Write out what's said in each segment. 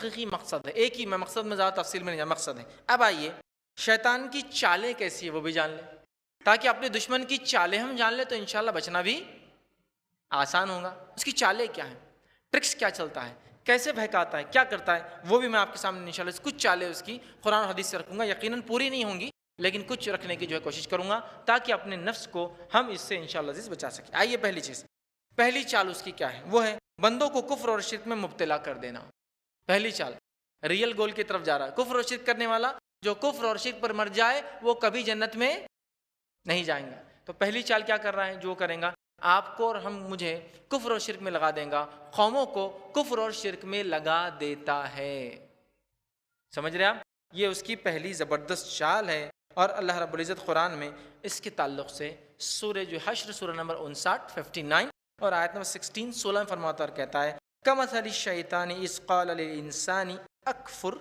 حقیقی مقصد ہے، ایک ہی مقصد میں زیادہ تفصیل میں نہیں جانا، مقصد ہے۔ اب آئیے شیطان کی چالیں کیسی ہے وہ بھی جان لیں، تاکہ اپنے دشمن کی چالیں ہم جان لیں تو انشاءاللہ بچنا بھی آسان ہوگا۔ اس کی چالیں کیا ہیں، ٹرکس کیا چلتا ہے، کیسے بہکاتا ہے، کیا کرتا ہے، وہ بھی میں آپ کے سامنے انشاءاللہ کچھ چالیں اس کی قرآن و حدیث سے رکھوں گا، یقیناً پوری نہیں ہوں گی لیکن کچھ رکھنے کی جو ہے کوشش کروں گا تاکہ اپنے نفس کو ہم اس سے انشاءاللہ عزیز بچا سکیں۔ آئیے پہلی چال اس کی کیا ہے، وہ ہے بندوں کو کفر اور شرک میں مبتلا کر دینا۔ پہلی چال، ریئل گول کی طرف جا رہا ہے۔ کفر اور شرک کرنے والا جو کفر اور شرک پر مر جائے وہ کبھی جنت میں نہیں جائیں گا۔ تو پہلی چال کیا کر رہا ہے، جو کریں گا آپ کو اور مجھے کفر اور شرک میں لگا دیں گا، قوموں کو کفر اور شرک میں لگا دیتا ہے۔ سمجھ رہے آپ، یہ اس کی پہلی زبردست چال ہے۔ اور اللہ رب العزت قرآن میں اس کے تعلق سے سورہ جو حشر سورہ نمبر 59 اور آیت نمبر 16 فرماتا اور کہتا ہے کمثل الشیطان اذ قال للانسان اکفر۔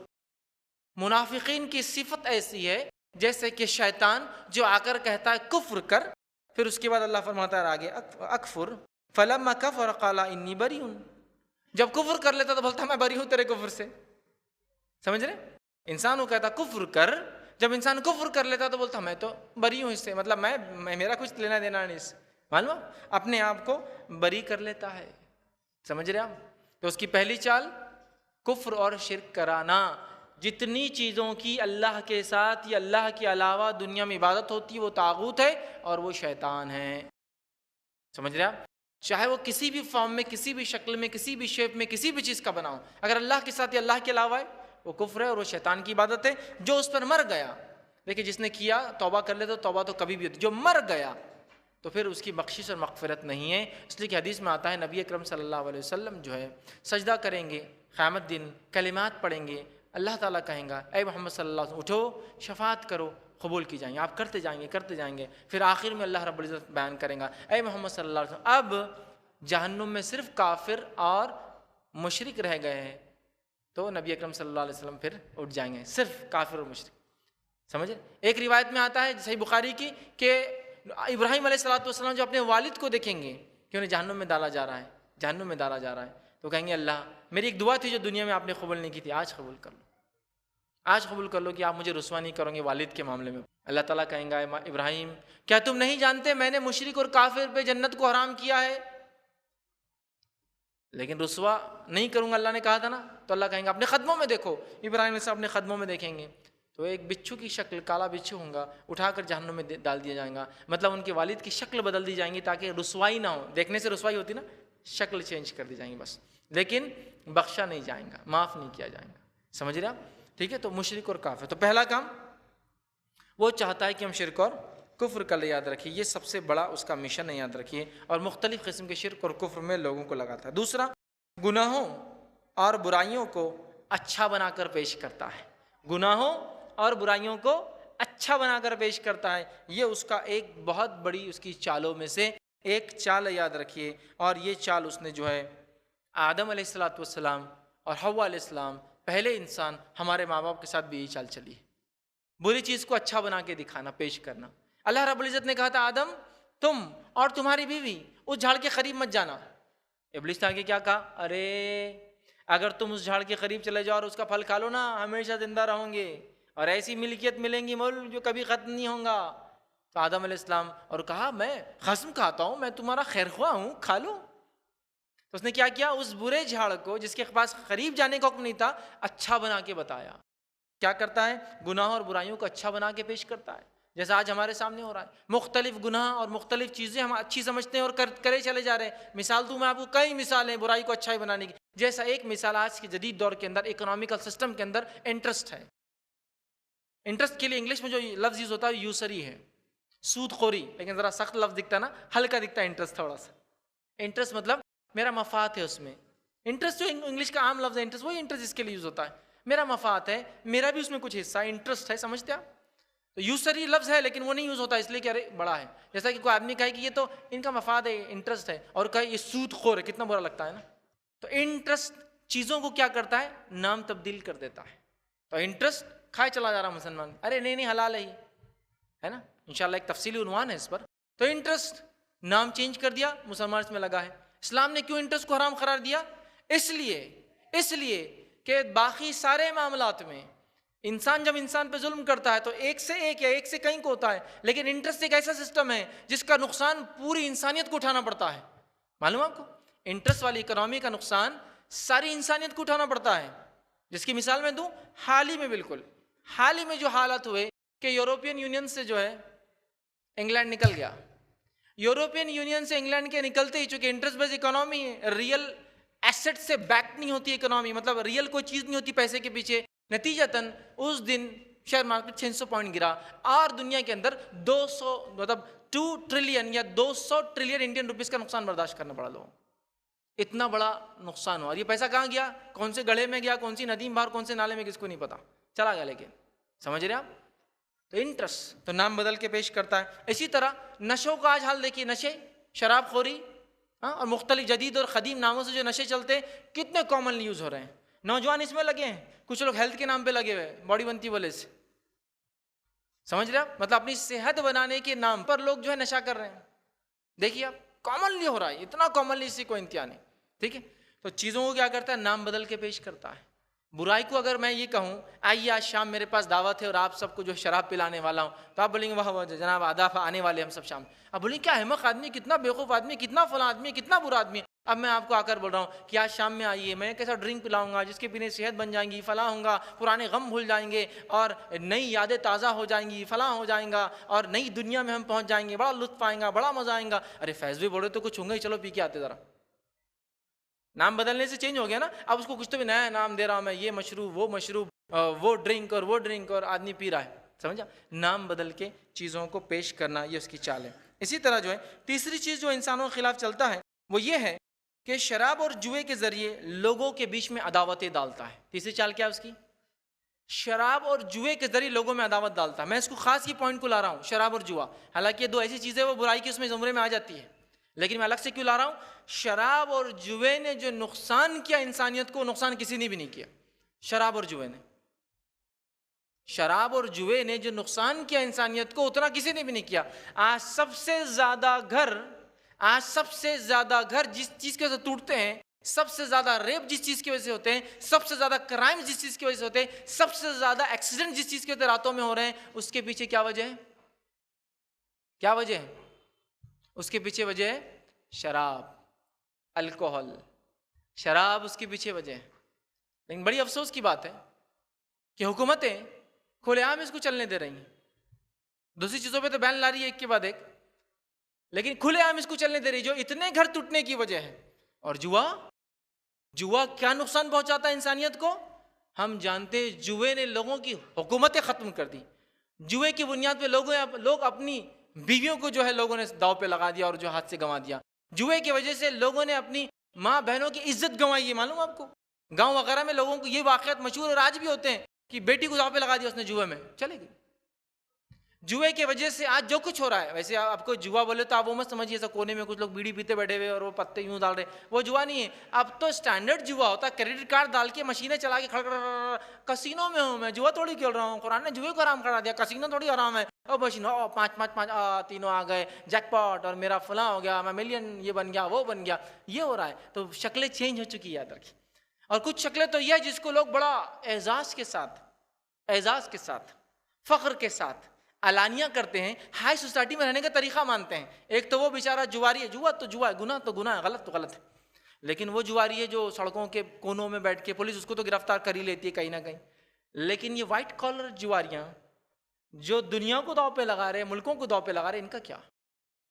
منافقین کی صفت ایسی ہے جیسے کہ شیطان جو آ کر کہتا ہے کفر کر، پھر اس کے بعد اللہ فرماتا ہے آگے اکفر فلما کفر قال انی بریء، جب کفر کر لیتا تو بولتا میں بری ہوں تیرے کفر سے۔ سمجھ رہے، انسان وہ کہتا کفر کر، جب انسان کفر کر لیتا تو بولتا میں تو بری ہوں اس سے، مطلب میں میرا کچھ لینا دینا نہیں اس سے، معلوم اپنے آپ کو بری کر لیتا ہے۔ سمجھ رہے آپ، تو اس کی پہلی چال کفر اور شرک کرانا۔ جتنی چیزوں کی اللہ کے ساتھ یا اللہ کے علاوہ دنیا میں عبادت ہوتی ہے وہ طاغوت ہے اور وہ شیطان ہے۔ سمجھ رہے آپ، چاہے وہ کسی بھی فارم میں، کسی بھی شکل میں، کسی بھی شیپ میں، کسی بھی چیز کا بناؤ، اگر اللہ کے ساتھ یا اللہ کے علاوہ ہے وہ کفر ہے اور وہ شیطان کی عبادت ہے۔ جو اس پر مر گیا، دیکھیں جس نے کیا توبہ کر لے تو توبہ تو کبھی بھی ہوتی، جو مر گیا تو پھر اس کی بخشش اور مغفرت نہیں ہے۔ اس لیے کہ حدیث میں آتا ہے نبی اکرم صلی اللہ علیہ وسلم جو ہے سجدہ کریں گے قیامت دن، کلمات پڑھیں گے، اللہ تعالیٰ کہیں گا اے محمد صلی اللہ علیہ وسلم اٹھو شفاعت کرو، قبول کی جائیں گے، آپ کرتے جائیں گے، پھر آخر میں اللہ رب العزت بیان کریں گا اے محمد صلی اللہ علیہ وسلم اب جہنم میں صرف کافر اور مشرک رہ گئے ہیں، تو نبی اکرم صلی اللہ علیہ وسلم پھر اٹھ جائیں گے، صرف کافر اور مشرک۔ سمجھے، ایک روایت میں آتا ہے صحیح بخاری کی کہ ابراہیم علیہ السلام جو اپنے والد کو دیکھیں گے کہ انہیں جہنم میں ڈالا جا رہا ہے، تو کہیں گے اللہ میری ایک دعا تھی جو دنیا میں آپ نے قبول نہیں کی تھی، آج قبول کر لو کہ آپ مجھے رسوا نہیں کرو گے والد کے معاملے میں۔ اللہ تعالیٰ کہیں گا ابراہیم کیا تم نہیں جانتے میں نے مشرک اور کافر پہ جنت کو حرام کیا ہے، لیکن رسوا نہیں کروں گا، اللہ نے کہا تھا نا۔ تو اللہ کہیں گا اپنے قدموں میں دیکھو، ابراہیم سے اپنے قدموں میں دیکھیں گے تو ایک بچھو کی شکل، کالا بچھو ہوگا، اٹھا کر جہنم میں ڈال دیا جائے گا، مطلب ان کے والد کی شکل بدل دی جائیں گی تاکہ رسوائی نہ ہو، دیکھنے سے رسوائی ہوتی نا، شکل چینج کر دی جائیں گی بس، لیکن بخشا نہیں جائیں گا، معاف نہیں کیا جائیں گا۔ سمجھ رہے آپ، ٹھیک ہے، تو مشرک اور کافر، تو پہلا کام وہ چاہتا ہے کہ ہم شرک اور کفر کا یاد رکھیے، یہ سب سے بڑا اس کا مشن ہے، یاد رکھیے، اور مختلف قسم کے شرک اور کفر میں لوگوں کو لگاتا ہے۔ دوسرا، گناہوں اور برائیوں کو اچھا بنا کر پیش کرتا ہے، گناہوں اور برائیوں کو اچھا بنا کر پیش کرتا ہے، یہ اس کا ایک بہت بڑی اس کی چالوں میں سے ایک چال ہے، یاد رکھیے۔ اور یہ چال اس نے جو ہے آدم علیہ السلام اور حوا علیہ السلام، پہلے انسان، ہمارے ماں باپ کے ساتھ بھی یہی چال چلی ہے، بری چیز کو اچھا بنا کے دکھانا، پیش کرنا۔ اللہ رب العزت نے کہا تھا آدم تم اور تمہاری بیوی اس جھاڑ کے قریب مت جانا، ابلیس نے آگے کیا کہا، ارے اگر تم اس جھاڑ کے قریب چلے جاؤ اور اس کا پھل کھا لو نا ہمیشہ زندہ رہوں گے اور ایسی ملکیت ملیں گی مول جو کبھی ختم نہیں ہوگا۔ تو آدم علیہ السلام اور کہا میں قسم کھاتا ہوں میں تمہارا خیر خواہ ہوں، کھا لو۔ تو اس نے کیا کیا، اس برے جھاڑ کو جس کے پاس قریب جانے کا حکم نہیں تھا اچھا بنا کے بتایا۔ کیا کرتا ہے، گناہ اور برائیوں کو اچھا بنا کے پیش کرتا ہے، جیسا آج ہمارے سامنے ہو رہا ہے، مختلف گناہ اور مختلف چیزیں ہم اچھی سمجھتے ہیں اور کرے چلے جا رہے ہیں۔ مثال دوں میں آپ کو، کئی مثالیں برائی کو اچھائی بنانے کی، جیسا ایک مثال آج کے جدید دور کے اندر اکنامیکل سسٹم کے اندر انٹرسٹ ہے۔ انٹرسٹ کے لیے انگلش میں جو لفظ یوز ہوتا ہے یوسری ہے، سود خوری، لیکن ذرا سخت لفظ دکھتا نا، ہلکا دکھتا ہے انٹرسٹ تھوڑا سا۔ انٹرسٹ مطلب میرا مفاد ہے اس میں، انٹرسٹ جو انگلش کا عام لفظ ہے انٹرسٹ، وہی انٹرسٹ اس کے لیے یوز ہوتا ہے، میرا مفاد ہے، میرا بھی اس میں کچھ حصہ ہے، انٹرسٹ ہے، سمجھتے آپ؟ تو یوسری لفظ ہے لیکن وہ نہیں یوز ہوتا اس لیے کہ ارے بڑا ہے، جیسا کہ کوئی آدمی کہے کہ یہ تو ان کا مفاد ہے، انٹرسٹ ہے، اور کہے یہ سود خور ہے، کتنا برا لگتا ہے نا۔ تو انٹرسٹ چیزوں کو کیا کرتا ہے، نام تبدیل کر دیتا ہے۔ تو انٹرسٹ کھائے چلا جا رہا مسلمان، ارے نہیں حلال ہے نا، انشاءاللہ ایک تفصیلی عنوان ہے اس پر۔ تو انٹرسٹ نام چینج کر دیا، مسلمان اس میں لگا ہے۔ اسلام نے کیوں انٹرسٹ کو حرام قرار دیا؟ اس لیے کہ باقی سارے معاملات میں انسان جب انسان پہ ظلم کرتا ہے تو ایک سے ایک یا ایک سے کہیں کو ہوتا ہے، لیکن انٹرسٹ ایک ایسا سسٹم ہے جس کا نقصان پوری انسانیت کو اٹھانا پڑتا ہے. معلوم آپ کو؟ انٹرسٹ والی اکنامی کا نقصان ساری انسانیت کو اٹھانا پڑتا ہے. جس کی مثال میں دوں، حال ہی میں جو حالات ہوئے کہ یورپین یونین سے جو ہے انگلینڈ نکل گیا. یورپین یونین سے انگلینڈ کے نکلتے ہی، چونکہ انٹرسٹ بیس اکنامی ہے، ریئل ایسٹ سے بیک نہیں ہوتی اکنامی، مطلب ریئل کوئی چیز نہیں ہوتی پیسے کے پیچھے، نتیجتاً اس دن شیئر مارکیٹ 600 پوائنٹ گرا اور دنیا کے اندر 2 ٹریلین یا 200 ٹریلین انڈین روپیز کا نقصان برداشت کرنا پڑا لوگوں. اتنا بڑا نقصان ہوا. اور یہ پیسہ کہاں گیا؟ کون سے گڑھے میں گیا، کون سی ندی میں باہر، کون سے نالے میں، کس کو نہیں پتا، چلا گیا. لیکن سمجھ رہے آپ؟ تو انٹرسٹ تو نام بدل کے پیش کرتا ہے. اسی طرح نشوں کا آج حال دیکھیے، نشے، شراب خوری اور مختلف جدید اور قدیم ناموں سے جو نشے چلتے ہیں کتنے کامنلی یوز ہو رہے ہیں. نوجوان اس میں لگے ہیں، کچھ لوگ ہیلتھ کے نام پہ لگے ہوئے، باڈی بنتی بولے سے. سمجھ رہے آپ؟ مطلب اپنی صحت بنانے کے نام پر لوگ جو ہے نشہ کر رہے ہیں. دیکھیے آپ، کامنلی ہو رہا ہے، اتنا کامنلی، اس سے کوئی انتہا نہیں. ٹھیک ہے؟ تو چیزوں کو کیا کرتا ہے؟ نام بدل کے پیش کرتا ہے. برائی کو اگر میں یہ کہوں آئیے آج شام میرے پاس دعوت ہے اور آپ سب کو جو شراب پلانے والا ہوں، تو آپ بولیں گے واہ جناب آداب آنے والے ہم سب شام. اب بولیں کیا احمق آدمی، کتنا بیوقوف آدمی، کتنا فلاں آدمی، کتنا برا آدمی. اب میں آپ کو آ کر بول رہا ہوں کہ آج شام میں آئیے، میں کیسا ڈرنک پلاؤں گا جس کے پینے صحت بن جائیں گی، فلاں ہوں گا، پرانے غم بھول جائیں گے اور نئی یادیں تازہ ہو جائیں گی، فلاں ہو جائیں گا اور نئی دنیا میں ہم پہنچ جائیں گے، بڑا لطف آئیں گا، بڑا مزہ آئیں گا. ارے فیض بھی بولے تو کچھ ہوں گا ہی، چلو پی کے آتے ذرا. نام بدلنے سے چینج ہو گیا نا. اب اس کو کچھ تو بھی نیا نام دے رہا ہوں میں، یہ مشروب، وہ مشروب، وہ ڈرنک اور وہ ڈرنک، اور آدمی پی رہا ہے. سمجھا؟ نام بدل کے چیزوں کو پیش کرنا، یہ اس کی چال ہے. اسی طرح جو ہے تیسری چیز جو انسانوں کے خلاف چلتا ہے وہ یہ ہے کہ شراب اور جوئے کے ذریعے لوگوں کے بیچ میں عداوتیں ڈالتا ہے. تیسری چال کیا ہے اس کی؟ شراب اور جوئے کے ذریعے لوگوں میں عداوت ڈالتا ہے. میں اس کو خاص یہ پوائنٹ کو لا رہا ہوں، شراب اور جوا. حالانکہ یہ دو ایسی چیزیں وہ برائی کی اس میں زمرے میں آ جاتی ہے، لیکن میں الگ سے کیوں لا رہا ہوں؟ شراب اور جوے نے جو نقصان کیا انسانیت کو، نقصان کسی نے بھی نہیں کیا. شراب اور جوے نے جو نقصان کیا انسانیت کو، اتنا کسی نے بھی نہیں کیا. آج سب سے زیادہ گھر جس چیز کی وجہ سے ٹوٹتے ہیں، سب سے زیادہ ریپ جس چیز کی وجہ سے ہوتے ہیں، سب سے زیادہ کرائم جس چیز کی وجہ سے ہوتے ہیں، سب سے زیادہ ایکسیڈنٹ جس چیز کے ہوتے راتوں میں ہو رہے ہیں، اس کے پیچھے کیا وجہ ہے؟ کیا وجہ ہے؟ اس کے پیچھے وجہ ہے شراب، الکوہل. شراب اس کے پیچھے وجہ ہے. لیکن بڑی افسوس کی بات ہے کہ حکومتیں کھلے عام اس کو چلنے دے رہی ہیں. دوسری چیزوں پہ تو بین لا رہی ہے ایک کے بعد ایک، لیکن کھلے عام اس کو چلنے دے رہی، جو اتنے گھر ٹوٹنے کی وجہ ہے. اور جوا کیا نقصان پہنچاتا ہے انسانیت کو؟ ہم جانتے ہیں جوے نے لوگوں کی حکومتیں ختم کر دی. جوے کی بنیاد پہ لوگ اپنی بیویوں کو جو ہے لوگوں نے داؤ پہ لگا دیا اور جو ہاتھ سے گنوا دیا. جوئے کی وجہ سے لوگوں نے اپنی ماں بہنوں کی عزت گنوائی ہے. معلوم آپ کو گاؤں وغیرہ میں لوگوں کو یہ واقعات مشہور اور آج بھی ہوتے ہیں کہ بیٹی کو داؤ پہ لگا دیا اس نے جوئے میں، چلے گئی. جوئے کی وجہ سے آج جو کچھ ہو رہا ہے، ویسے آپ کو جوا بولے تو آپ وہ مت سمجھیے ایسا کونے میں کچھ لوگ بیڑی پیتے بیٹھے ہوئے اور وہ پتے یوں ڈال رہے، وہ جوا نہیں ہے. اب تو اسٹینڈرڈ جوا ہوتا ہے، کریڈٹ کارڈ ڈال کے مشینیں چلا کے کسینوں میں ہوں میں، جوا تھوڑی کھیل رہا ہوں. قرآن نے جوئے کو حرام کرا دیا، کسینوں تھوڑی حرام ہے. اور مشینوں 5 تینوں آ گئے، جیک پاٹ، اور میرا فلاں ہو گیا، میں ملین یہ بن گیا، وہ بن گیا. یہ ہو رہا ہے. تو شکلیں چینج ہو چکی ہے، یاد رکھیے. اور کچھ شکلیں تو یہ ہے جس کو لوگ بڑا اعزاز کے ساتھ فخر کے ساتھ علانیہ کرتے ہیں، ہائی سوسائٹی میں رہنے کا طریقہ مانتے ہیں. ایک تو وہ بیچارہ جواری ہے، جوا ہے، گناہ تو گناہ ہے، غلط تو غلط ہے. لیکن وہ جواری ہے جو سڑکوں کے کونوں میں بیٹھ کے پولیس اس کو تو گرفتار کر ہی لیتی ہے کہیں نہ کہیں. لیکن یہ وائٹ کالر جواریاں جو دنیا کو داؤ پہ لگا رہے ہیں، ملکوں کو داؤ پہ لگا رہے ہیں، ان کا کیا؟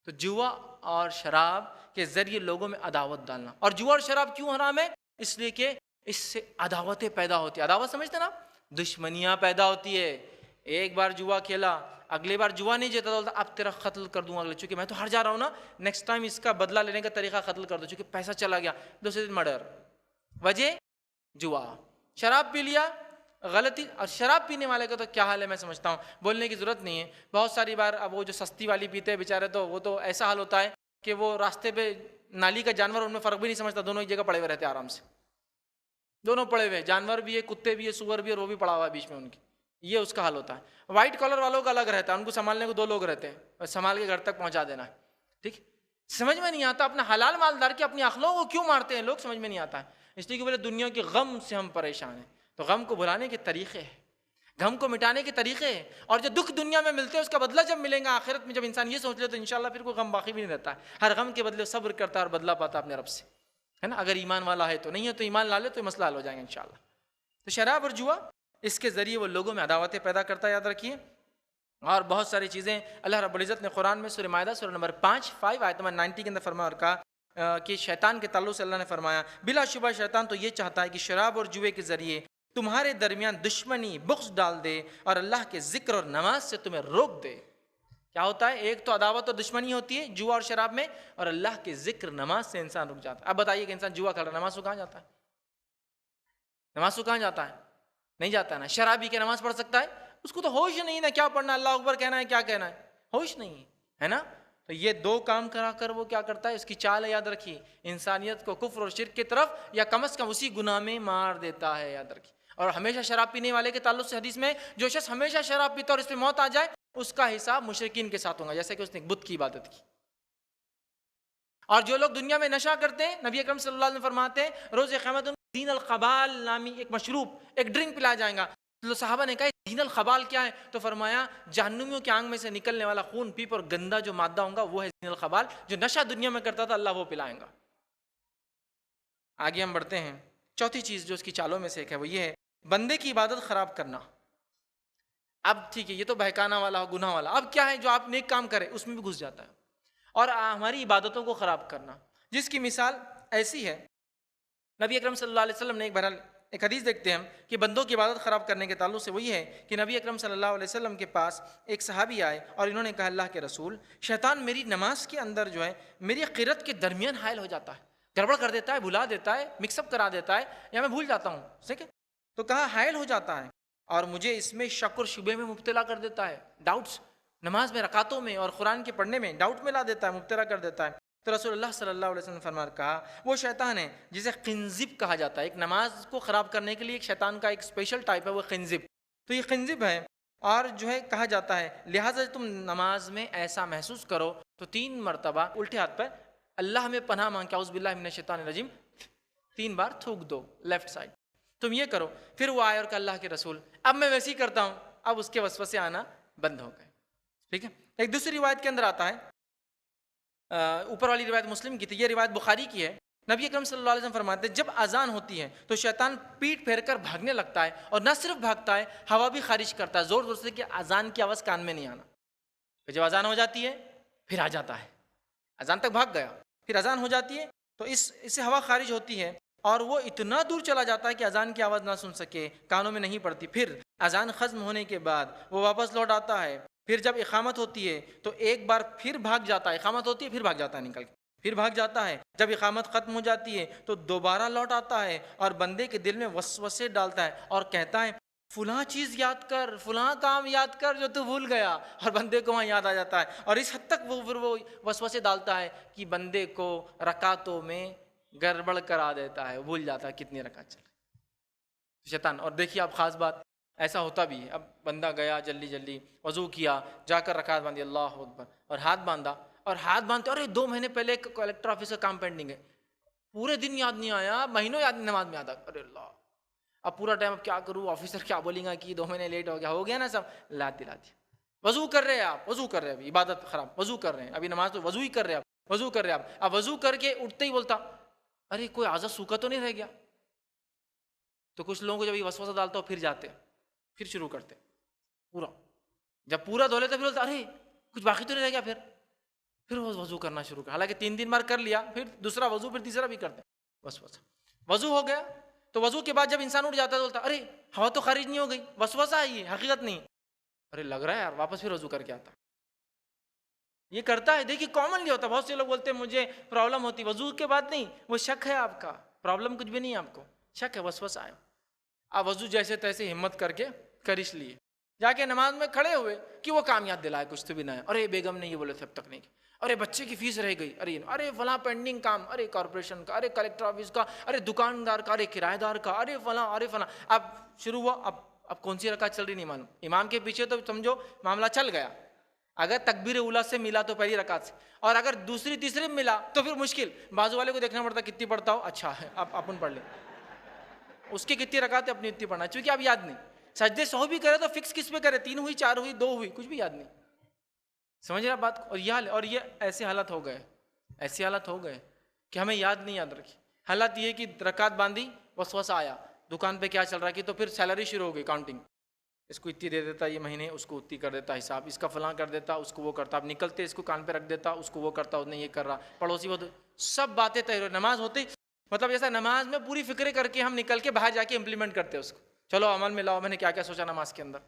تو جوا اور شراب کے ذریعے لوگوں میں عداوت ڈالنا. اور جوا اور شراب کیوں حرام ہے؟ اس لیے کہ اس سے عداوتیں پیدا ہوتی ہیں. عداوت سمجھتے نا، دشمنیاں پیدا ہوتی ہے. ایک بار جوا کھیلا، اگلی بار جوا نہیں جیتا تو اب تیرا قتل کر دوں گا، چونکہ میں تو ہار جا رہا ہوں نا، نیکسٹ ٹائم اس کا بدلہ لینے کا طریقہ قتل کر دو، چونکہ پیسہ چلا گیا، دوسرے دن مرڈر. وجہ جوا. شراب پی لیا، غلطی. اور شراب پینے والے کا تو کیا حال ہے میں سمجھتا ہوں، بولنے کی ضرورت نہیں ہے. بہت ساری بار اب وہ جو سستی والی پیتے ہیں بیچارے، تو وہ تو ایسا حال ہوتا ہے کہ وہ راستے پہ نالی کا جانور ان میں فرق بھی نہیں سمجھتا، دونوں ایک جگہ پڑے ہوئے رہتے ہیں آرام سے. دونوں پڑے ہوئے، جانور بھی ہے، کتے بھی ہے، سور بھی ہے، اور وہ بھی پڑا ہوا ہے بیچ میں ان کی. یہ اس کا حال ہوتا ہے. وائٹ کالر والوں کا الگ رہتا ہے، ان کو سنبھالنے کو 2 لوگ رہتے ہیں، اور سنبھال کے گھر تک پہنچا دینا ہے. ٹھیک، سمجھ میں نہیں آتا اپنا حلال مالدار کے اپنی اخلاق کو کیوں مارتے ہیں لوگ، سمجھ میں نہیں آتا ہے. اس لیے کہ بولے دنیا کے غم سے ہم پریشان ہیں. تو غم کو بھلانے کے طریقے ہیں, غم کو مٹانے کے طریقے ہیں, اور جو دکھ دنیا میں ملتے ہیں اس کا بدلہ جب ملے گا آخرت میں, جب انسان یہ سوچ لے تو انشاءاللہ پھر کوئی غم باقی بھی نہیں رہتا ہے. ہر غم کے بدلے صبر کرتا ہے اور بدلہ پاتا اپنے رب سے, ہے نا. اگر ایمان والا ہے تو, نہیں ہے تو ایمان لا لے تو مسئلہ حل ہو جائے گا انشاءاللہ. تو شراب اور جوا اس کے ذریعے وہ لوگوں میں عداوتیں پیدا کرتا ہے, یاد رکھیے. اور بہت ساری چیزیں اللہ رب العزت نے قرآن میں سورہ مائدہ سورہ نمبر 5 آیت نمبر 90 کے اندر فرمایا اور کہا کہ شیطان کے تعلق سے اللہ نے فرمایا بلا شبہ شیطان تو یہ چاہتا ہے کہ شراب اور جوئے کے ذریعے تمہارے درمیان دشمنی بغض ڈال دے اور اللہ کے ذکر اور نماز سے تمہیں روک دے. کیا ہوتا ہے؟ ایک تو عداوت اور دشمنی ہوتی ہے جوا اور شراب میں, اور اللہ کے ذکر نماز سے انسان رک جاتا ہے. اب بتائیے کہ انسان جوا کھیل رہا ہے, نماز کو کہاں جاتا ہے؟ نماز کو کہاں جاتا ہے؟ نہیں جاتا ہے نا. شرابی کے نماز پڑھ سکتا ہے؟ اس کو تو ہوش نہیں نا, کیا پڑھنا, اللہ اکبر کہنا ہے, کیا کہنا ہے, ہوش نہیں ہے نا. تو یہ دو کام کرا کر وہ کیا کرتا ہے, اس کی چال یاد رکھیے, انسانیت کو کفر اور شرک کی طرف یا کم از کم اسی گناہ میں مار دیتا ہے, یاد رکھیے. اور ہمیشہ شراب پینے والے کے تعلق سے حدیث میں جو شخص ہمیشہ شراب پیتا اور اس پہ موت آ جائے اس کا حساب مشرکین کے ساتھ ہوگا, جیسے کہ اس نے بت کی عبادت کی. اور جو لوگ دنیا میں نشہ کرتے ہیں, نبی اکرم صلی اللہ علیہ وسلم فرماتے ہیں روز قیامت ان کو دین الخبال نامی ایک مشروب, ایک ڈرنک پلایا جائے گا. تو صحابہ نے کہا دین الخبال کیا ہے؟ تو فرمایا جہنمیوں کے آنکھ میں سے نکلنے والا خون پیپ اور گندا جو مادہ ہوگا وہ ہے دین الخبال. جو نشہ دنیا میں کرتا تھا اللہ وہ پلائیں گا. آگے ہم بڑھتے ہیں. چوتھی چیز جو اس کی چالوں میں سے ایک ہے وہ یہ ہے بندے کی عبادت خراب کرنا. اب ٹھیک ہے, یہ تو بہکانا والا گناہ والا. اب کیا ہے جو آپ نیک کام کرے اس میں بھی گھس جاتا ہے, اور ہماری عبادتوں کو خراب کرنا, جس کی مثال ایسی ہے. نبی اکرم صلی اللہ علیہ وسلم نے ایک حدیث دیکھتے ہیں ہم کہ بندوں کی عبادت خراب کرنے کے تعلق سے وہ یہ ہے کہ نبی اکرم صلی اللہ علیہ وسلم کے پاس ایک صحابی آئے اور انہوں نے کہا اللہ کے رسول, شیطان میری نماز کے اندر جو ہے میری قرت کے درمیان حائل ہو جاتا ہے, گڑبڑ کر دیتا ہے, بھلا دیتا ہے, مکس اپ کرا دیتا ہے, یا میں بھول جاتا ہوں. ٹھیک ہے, تو کہا حائل ہو جاتا ہے اور مجھے اس میں شک اور شبے میں مبتلا کر دیتا ہے, ڈاؤٹس نماز میں رکعتوں میں اور قرآن کے پڑھنے میں ڈاؤٹ میں لا دیتا ہے, مبتلا کر دیتا ہے. تو رسول اللہ صلی اللہ علیہ وسلم نے فرمایا کہا وہ شیطان ہے جسے خنزب کہا جاتا ہے. ایک نماز کو خراب کرنے کے لیے ایک شیطان کا ایک اسپیشل ٹائپ ہے وہ خنزب. تو یہ خنزب ہے اور جو ہے کہا جاتا ہے لہٰذا تم نماز میں ایسا محسوس کرو تو 3 مرتبہ الٹے ہاتھ پر اللہ میں پناہ مانگ کے اعوذ باللہ من الشیطان الرجیم 3 بار تھوک دو لیفٹ سائڈ. تم یہ کرو. پھر وہ آئے اور کہ اللہ کے رسول اب میں ویسے ہی کرتا ہوں, اب اس کے وسوسے آنا بند ہو گئے. ٹھیک ہے. ایک دوسری روایت کے اندر آتا ہے, اوپر والی روایت مسلم کی تھی, یہ روایت بخاری کی ہے. نبی اکرم صلی اللہ علیہ وسلم فرماتے ہیں جب اذان ہوتی ہے تو شیطان پیٹ پھیر کر بھاگنے لگتا ہے, اور نہ صرف بھاگتا ہے ہوا بھی خارج کرتا ہے زور زور سے کہ اذان کی آواز کان میں نہیں آنا. پھر جب اذان ہو جاتی ہے پھر آ جاتا ہے, اذان تک بھاگ گیا, پھر اذان ہو جاتی ہے تو اس سے ہوا خارج ہوتی ہے اور وہ اتنا دور چلا جاتا ہے کہ اذان کی آواز نہ سن سکے, کانوں میں نہیں پڑتی. پھر اذان ختم ہونے کے بعد وہ واپس لوٹ آتا ہے. پھر جب اقامت ہوتی ہے تو ایک بار پھر بھاگ جاتا ہے, اقامت ہوتی ہے پھر بھاگ جاتا ہے نکل کے, پھر بھاگ جاتا ہے. جب اقامت ختم ہو جاتی ہے تو دوبارہ لوٹ آتا ہے اور بندے کے دل میں وسوسے ڈالتا ہے اور کہتا ہے فلاں چیز یاد کر, فلاں کام یاد کر جو تو بھول گیا, اور بندے کو وہاں یاد آ جاتا ہے. اور اس حد تک وہ وسوسے ڈالتا ہے کہ بندے کو رکعتوں میں گڑبڑ کرا دیتا ہے, بھول جاتا ہے کتنی رکعت چلے شیطان. اور دیکھیے آپ خاص بات ایسا ہوتا بھی ہے, اب بندہ گیا جلدی وضو کیا, جا کر رکعت باندھی اللہ اکبر اور ہاتھ باندھا, اور ہاتھ باندھتے اور 2 مہینے پہلے کلیکٹر آفس کا کام پینڈنگ ہے, پورے دن یاد نہیں آیا, مہینوں یاد نہیں, نماز میں آتا, ارے اللہ اب پورا ٹائم اب کیا کروں, آفیسر کیا بولیں گا کہ 2 مہینے لیٹ ہو گیا نا سب, لاد دلا دی. وضو کر رہے ہیں آپ, وضو کر رہے ہیں, ابھی عبادت خراب, وضو کر رہے ہیں ابھی, نماز تو وضو ہی کر رہے ہیں آپ, وضو کر رہے ہیں آپ, اب وضو کر کے اٹھتے ہی بولتا ارے کوئی اعضا سوکھا تو نہیں رہ گیا. تو کچھ لوگوں کو جب یہ وسوسہ ڈالتا ہو پھر جاتے پھر شروع کرتے پورا, جب پورا دھو لیتے پھر بولتا ارے کچھ باقی تو نہیں رہ گیا, پھر وہ وضو کرنا شروع کر, حالانکہ 3 بار کر لیا, پھر دوسرا وضو, پھر تیسرا بھی کرتے, وسوسہ. وضو ہو گیا تو وضو کے بعد جب انسان اٹھ جاتا ہے تو بولتا ارے ہوا تو خارج نہیں ہو گئی, وسوسہ ہے یہ, حقیقت نہیں, ارے لگ رہا ہے یار, واپس پھر وضو کر کے آتا. یہ کرتا ہے, دیکھیے کامنلی ہوتا ہے. بہت سے لوگ بولتے ہیں مجھے پرابلم ہوتی, وضو کے بعد نہیں, وہ شک ہے آپ کا, پرابلم کچھ بھی نہیں ہے آپ کو, شک ہے, وسوسہ ہے. آپ وضو جیسے تیسے ہمت کر کے کرش لیے, جا کے نماز میں کھڑے ہوئے کہ وہ کام یاد دلائے, کچھ تو بھی نہ ہے, ارے بیگم نے یہ بولے تھے اب تک نہیں, ارے بچے کی فیس رہ گئی, ارے فلاں پینڈنگ کام, ارے کارپوریشن کا, ارے کلیکٹر آفس کا, ارے دکاندار کا, ارے کرایہ دار کا, ارے فلاں. اب شروع ہوا, اب کون سی رکعت چل رہی نہیں معلوم, امام کے پیچھے تو سمجھو معاملہ چل گیا, اگر تکبیر اولا سے ملا تو پہلی رکعت سے، اور اگر دوسری تیسری میں ملا تو پھر مشکل، بازو والے کو دیکھنا پڑتا کتنی پڑھتا ہو، اچھا ہے اب اپن پڑھ لیں، اس کی کتنی رکعت ہے اپنی اتنی پڑھنا، چونکہ اب یاد نہیں. سجدے 100 بھی کرے تو فکس کس پہ کرے، 3 ہوئی 4 ہوئی 2 ہوئی، کچھ بھی یاد نہیں. سمجھ رہے بات؟ اور یہ ایسے حالت ہو گئے، ایسی حالت ہو گئے کہ ہمیں یاد نہیں یاد رکھی. حالت یہ کہ رکعت باندھی، وسوسہ آیا دکان پہ کیا چل رہا ہے کہ، تو پھر سیلری شروع ہو گئی کاؤنٹنگ، اس کو اتنی دے دیتا یہ مہینے، اس کو اتنی کر دیتا حساب، اس کا فلاں کر دیتا، اس کو وہ کرتا، اب نکلتے اس کو کان پہ رکھ دیتا، اس کو وہ کرتا، اس نے یہ کر رہا، پڑوسی وہ سب باتیں طے. نماز ہوتی مطلب جیسا نماز میں پوری فکریں کر کے ہم نکل کے باہر جا کے امپلیمنٹ کرتے اس کو، چلو عمل میں لاؤ میں نے کیا کیا سوچا نماز کے اندر.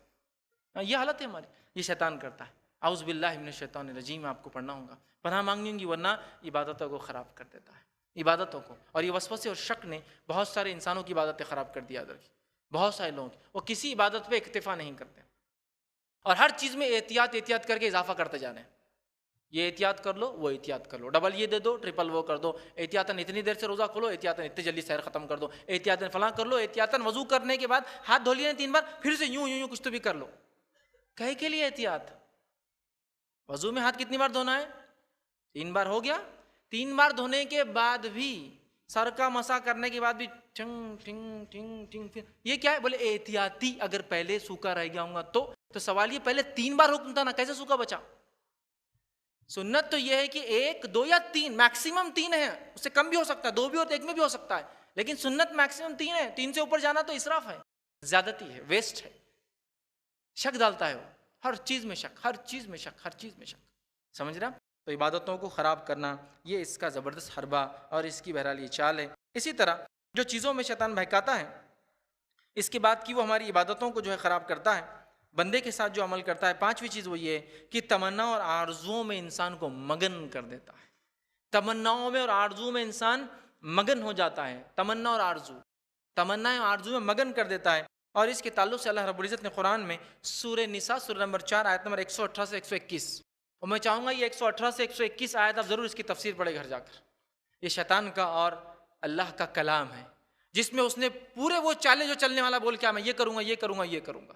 یہ حالت ہے ہماری. یہ شیطان کرتا ہے. اعوذ باللہ من الشیطان الرجیم. آپ کو پڑھنا ہوگا، پناہ مانگنی ہوگی، ورنہ عبادتوں کو خراب کر دیتا ہے، عبادتوں کو. اور یہ وسوسے اور شک نے بہت سارے انسانوں کی عبادتیں خراب کر دیا ادھر کی، بہت سارے لوگوں کی. وہ کسی عبادت پہ اکتفا نہیں کرتے اور ہر چیز میں احتیاط کر کے اضافہ کرتے جانے ہیں. یہ احتیاط کر لو، وہ احتیاط کر لو، ڈبل یہ دے دو، ٹرپل وہ کر دو، احتیاطاً اتنی دیر سے روزہ کھولو، احتیاطاً اتنی جلدی سحر ختم کر دو، احتیاطاً فلاں کر لو، احتیاطاً وضو کرنے کے بعد ہاتھ دھو لیے 3 بار، پھر سے یوں کچھ تو بھی کر لو. کہے کے لیے احتیاط؟ وضو میں ہاتھ کتنی بار دھونا ہے؟ 3 بار ہو گیا. 3 بار دھونے کے بعد بھی، سر کا مسا کرنے کے بعد بھی ٹھنگ ٹھنگ ٹھنگ ٹھنگ، یہ کیا ہے؟ بولے احتیاطی. اگر پہلے سوکھا رہ گیا ہوں گا تو سوال یہ پہلے 3 بار حکم تھا نا، کیسے سوکھا بچا؟ سنت تو یہ ہے کہ 1 2 یا 3، میکسیمم 3 ہے، اس سے کم بھی ہو سکتا ہے، 2 بھی اور 1 میں بھی ہو سکتا ہے، لیکن سنت میکسیمم 3 ہے. 3 سے اوپر جانا تو اسراف ہے، زیادتی ہے، ویسٹ ہے، شک ڈالتا ہے وہ. ہر چیز میں شک، ہر چیز میں شک، ہر چیز میں شک. سمجھ رہا؟ تو عبادتوں کو خراب کرنا یہ اس کا زبردست حربہ اور اس کی بہرحال یہ چال ہے. اسی طرح جو چیزوں میں شیطان بہکاتا ہے، اس کے بعد کی وہ ہماری عبادتوں کو جو ہے خراب کرتا ہے، بندے کے ساتھ جو عمل کرتا ہے. 5ویں چیز وہ یہ ہے کہ تمنا اور آرزوؤں میں انسان کو مگن کر دیتا ہے. تمناؤں میں اور آرزوؤں میں انسان مگن ہو جاتا ہے. تمنا اور آرزو میں مگن کر دیتا ہے. اور اس کے تعلق سے اللہ رب العزت نے قرآن میں سورہ نساء سورہ نمبر 4 آیت نمبر 118 سے 121، اور میں چاہوں گا یہ 118 سے 121 آیت آپ ضرور اس کی تفسیر پڑھیں گھر جا کر. یہ شیطان کا اور اللہ کا کلام ہے، جس میں اس نے پورے وہ چالے جو چلنے والا بول کے میں یہ کروں گا یہ کروں گا یہ کروں گا.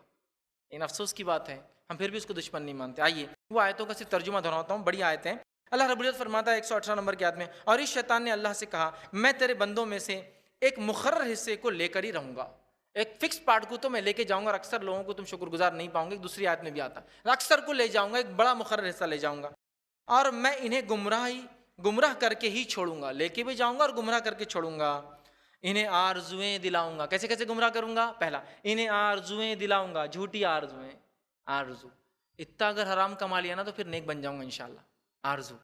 لیکن افسوس کی بات ہے ہم پھر بھی اس کو دشمن نہیں مانتے. آئیے وہ آیتوں کا صرف ترجمہ دہراتا ہوں، بڑی آیتیں. اللہ رب العزت فرماتا ہے 118 نمبر کی آیت میں، اور اس شیطان نے اللہ سے کہا میں تیرے بندوں میں سے ایک مقرر حصے کو لے کر ہی رہوں گا. ایک فکس پارٹ کو تو میں لے کے جاؤں گا، اور اکثر لوگوں کو تم شکر گزار نہیں پاؤں گے. دوسری آیت میں بھی آتا ہے اکثر کو لے جاؤں گا، ایک بڑا مقرر حصہ لے جاؤں گا، اور میں انہیں گمراہ کر کے ہی چھوڑوں گا. لے کے بھی جاؤں گا اور گمراہ کر کے چھوڑوں گا. انہیں آرزویں دلاؤں گا. کیسے کیسے گمراہ کروں گا؟ پہلا، انہیں آرزویں دلاؤں گا، جھوٹی آرزویں. آرزو اتنا اگر حرام کما لیا نا تو پھر نیک بن جاؤں گا انشاءاللہ. آرزو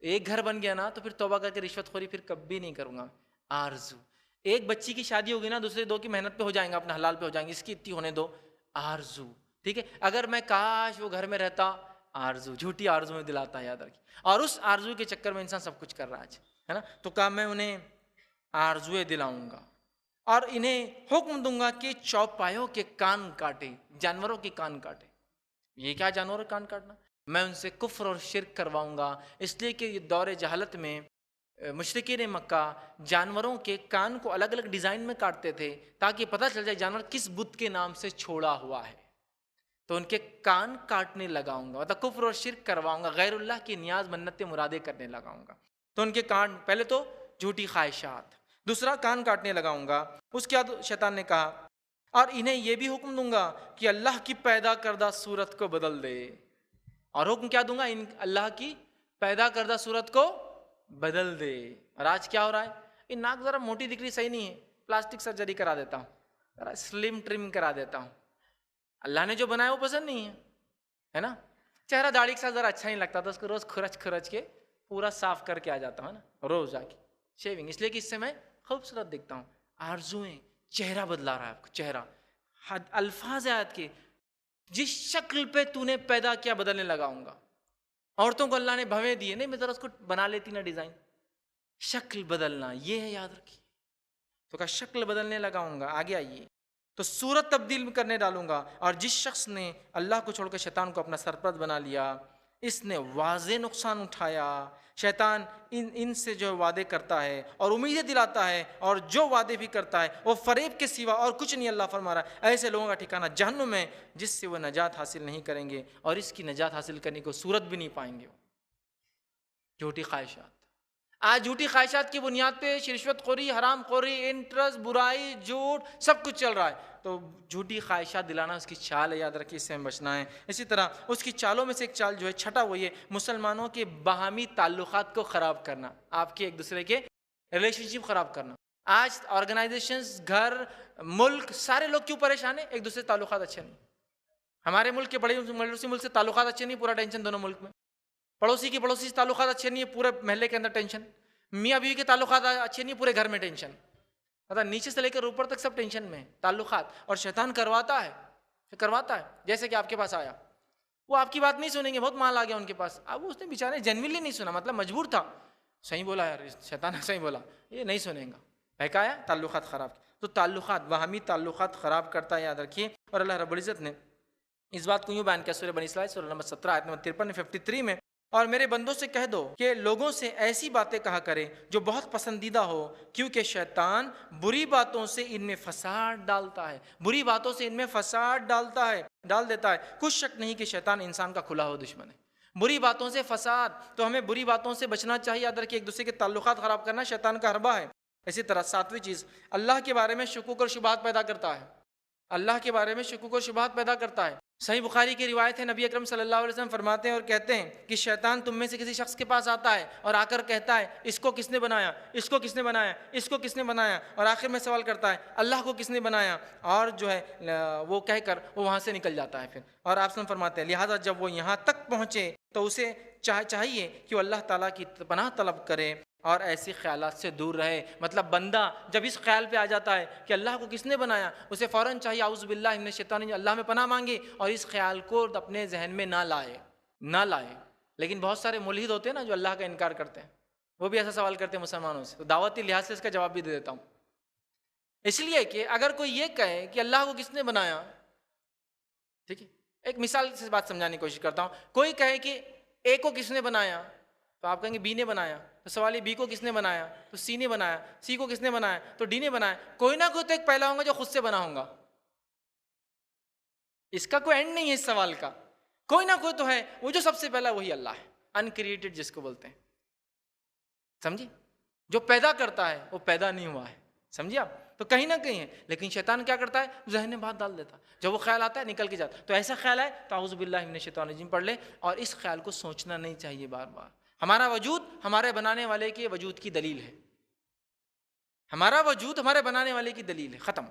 ایک گھر بن گیا نا تو پھر توبہ کر کے رشوت خوری پھر کبھی نہیں کروں گا. آرزو ایک بچی کی شادی ہوگی نا، دوسرے 2 کی محنت پہ ہو جائیں گا، اپنے حلال پہ ہو جائیں گے، اس کی اتنی ہونے دو. آرزو ٹھیک ہے. اگر میں کاش وہ گھر میں رہتا، آرزو جھوٹی آرزو میں دلاتا ہے، یاد رکھیے. اور اس آرزو کے چکر میں انسان سب کچھ کر رہا ہے نا. تو کہا میں انہیں آرزویں دلاؤں گا اور انہیں حکم دوں گا کہ چوپایوں کے کان کاٹے، جانوروں کے کان کاٹے. یہ کیا جانوروں کے کان کاٹنا؟ میں ان سے کفر اور شرک کرواؤں گا. اس لیے کہ دور جہالت میں مشرکین مکہ جانوروں کے کان کو الگ الگ ڈیزائن میں کاٹتے تھے تاکہ پتہ چل جائے جانور کس بت کے نام سے چھوڑا ہوا ہے. تو ان کے کان کاٹنے لگاؤں گا، مطلب کفر اور شرک کرواؤں گا، غیر اللہ کی نیاز منتیں مرادیں کرنے لگاؤں گا. تو ان کے کان، پہلے تو جھوٹی خواہشات، دوسرا کان کاٹنے لگاؤں گا. اس کے بعد شیطان نے کہا اور انہیں یہ بھی حکم دوں گا کہ اللہ کی پیدا کردہ صورت کو بدل دے. اور حکم کیا دوں گا؟ اللہ کی پیدا کردہ صورت کو بدل دے. اور آج کیا ہو رہا ہے؟ یہ ناک ذرا موٹی دکھ رہی، صحیح نہیں ہے، پلاسٹک سرجری کرا دیتا ہوں، ذرا سلم ٹرم کرا دیتا ہوں. اللہ نے جو بنایا وہ پسند نہیں ہے نا. چہرہ داڑھی کے ساتھ ذرا اچھا نہیں لگتا، تو اس کو روز کھرچ کے پورا صاف کر کے آ جاتا ہوں نا، روز جا کے شیونگ، اس لیے کہ اس سے میں خوبصورت دکھتا ہوں. آرزویں، چہرہ بدلا رہا ہے آپ کو، چہرہ. الفاظ آیت کے، جس شکل پہ تو نے پیدا کیا بدلنے لگاؤں گا. عورتوں کو اللہ نے بھویں دیے، نہیں میں ذرا اس کو بنا لیتی نا ڈیزائن. شکل بدلنا یہ ہے، یاد رکھیے. تو کہا شکل بدلنے لگاؤں گا. آگے آئیے، تو صورت تبدیل کرنے ڈالوں گا. اور جس شخص نے اللہ کو چھوڑ کر شیطان کو اپنا سرپرست بنا لیا اس نے واضح نقصان اٹھایا۔ شیطان ان سے جو وعدے کرتا ہے اور امیدیں دلاتا ہے، اور جو وعدے بھی کرتا ہے وہ فریب کے سوا اور کچھ نہیں۔ اللہ فرما رہا ہے ایسے لوگوں کا ٹھکانہ جہنم ہے، جس سے وہ نجات حاصل نہیں کریں گے، اور اس کی نجات حاصل کرنے کو صورت بھی نہیں پائیں گے۔ جھوٹی خواہشات، آج جھوٹی خواہشات کی بنیاد پہ رشوت خوری، حرام خوری، انٹرسٹ، برائی، جھوٹ، سب کچھ چل رہا ہے۔ تو جھوٹی خواہشات دلانا اس کی چال ہے، یاد رکھیے، اس سے ہم بچنا ہے۔ اسی طرح اس کی چالوں میں سے ایک چال جو ہے چھٹا، وہ یہ مسلمانوں کے باہمی تعلقات کو خراب کرنا، آپ کے ایک دوسرے کے ریلیشن شپ خراب کرنا۔ آج آرگنائزیشنز، گھر، ملک، سارے لوگ کیوں پریشان ہیں؟ ایک دوسرے سے تعلقات اچھے نہیں۔ ہمارے ملک کے بڑے پڑوسی ملک سے تعلقات اچھے نہیں، پورا ٹینشن دونوں ملک میں۔ پڑوسی کی پڑوسی سے تعلقات اچھے نہیں ہے، پورے محلے کے اندر ٹینشن۔ میاں بیوی کے تعلقات اچھے نہیں، پورے گھر میں ٹینشن۔ مطلب نیچے سے لے کر اوپر تک سب ٹینشن میں تعلقات۔ اور شیطان کرواتا ہے، جیسے کہ آپ کے پاس آیا، وہ آپ کی بات نہیں سنیں گے، بہت مال آ گیا ان کے پاس، اب اس نے بیچارے جنوینلی نہیں سنا، مطلب مجبور تھا، صحیح بولا یار، شیطان صحیح بولا، یہ نہیں سنیں گا، بہکایا، تعلقات خراب۔ تو تعلقات، باہمی تعلقات خراب کرتا ہے، یاد رکھیے۔ اور اللہ رب العزت نے اس بات کو یوں بیان کیا سورہ بنی اسرائیل سورہ نمبر 17 آیت نمبر 53 53 میں، اور میرے بندوں سے کہہ دو کہ لوگوں سے ایسی باتیں کہا کرے جو بہت پسندیدہ ہو، کیونکہ شیطان بری باتوں سے ان میں فساد ڈالتا ہے، بری باتوں سے ان میں فساد ڈال دیتا ہے۔ کچھ شک نہیں کہ شیطان انسان کا کھلا ہوا دشمن ہے۔ بری باتوں سے فساد، تو ہمیں بری باتوں سے بچنا چاہیے، یاد رکھیے، ایک دوسرے کے تعلقات خراب کرنا شیطان کا حربہ ہے۔ اسی طرح ساتویں چیز، اللہ کے بارے میں شکوک اور شبہات پیدا کرتا ہے۔ اللہ کے بارے میں شکوک اور شبہات پیدا کرتا ہے۔ صحیح بخاری کی روایت ہے، نبی اکرم صلی اللہ علیہ وسلم فرماتے ہیں اور کہتے ہیں کہ شیطان تم میں سے کسی شخص کے پاس آتا ہے اور آ کر کہتا ہے اس کو کس نے بنایا، اس کو کس نے بنایا، اس کو کس نے بنایا، اور آخر میں سوال کرتا ہے اللہ کو کس نے بنایا، اور جو ہے وہ کہہ کر وہ وہاں سے نکل جاتا ہے پھر۔ اور آپ وسلم فرماتے ہیں لہٰذا جب وہ یہاں تک پہنچے تو اسے چاہیے کہ وہ اللہ تعالیٰ کی پناہ طلب کرے اور ایسی خیالات سے دور رہے۔ مطلب بندہ جب اس خیال پہ آ جاتا ہے کہ اللہ کو کس نے بنایا، اسے فوراً چاہیے اعوذ باللہ من الشیطان، اللہ میں پناہ مانگے اور اس خیال کو اپنے ذہن میں نہ لائے۔ لیکن بہت سارے ملحد ہوتے ہیں نا جو اللہ کا انکار کرتے ہیں، وہ بھی ایسا سوال کرتے ہیں مسلمانوں سے، تو دعوتی لحاظ سے اس کا جواب بھی دے دیتا ہوں۔ اس لیے کہ اگر کوئی یہ کہے کہ اللہ کو کس نے بنایا، ٹھیک ہے، ایک مثال سے بات سمجھانے کی کوشش کرتا ہوں، کوئی کہے کہ اے کو کس نے بنایا، تو آپ کہیں گے بی نے بنایا، تو سوال یہ بی کو کس نے بنایا، تو سی نے بنایا، سی کو کس نے بنایا، تو ڈی نے بنایا۔ کوئی نہ کوئی تو ایک پہلا ہوگا جو خود سے بنا ہوگا، اس کا کوئی اینڈ نہیں ہے اس سوال کا، کوئی نہ کوئی تو ہے، وہ جو سب سے پہلا وہی اللہ ہے، انکریٹڈ جس کو بولتے ہیں، سمجھے، جو پیدا کرتا ہے وہ پیدا نہیں ہوا ہے، سمجھے آپ، تو کہیں نہ کہیں ہے۔ لیکن شیطان کیا کرتا ہے، ذہن میں بات ڈال دیتا، جب وہ خیال آتا ہے نکل کے جاتا، تو ایسا خیال ہے تو اعوذ باللہ من الشیطان الرجیم پڑھ لے، اور اس خیال کو سوچنا نہیں چاہیے بار بار۔ ہمارا وجود ہمارے بنانے والے کے وجود کی دلیل ہے، ہمارا وجود ہمارے بنانے والے کی دلیل ہے، ختم۔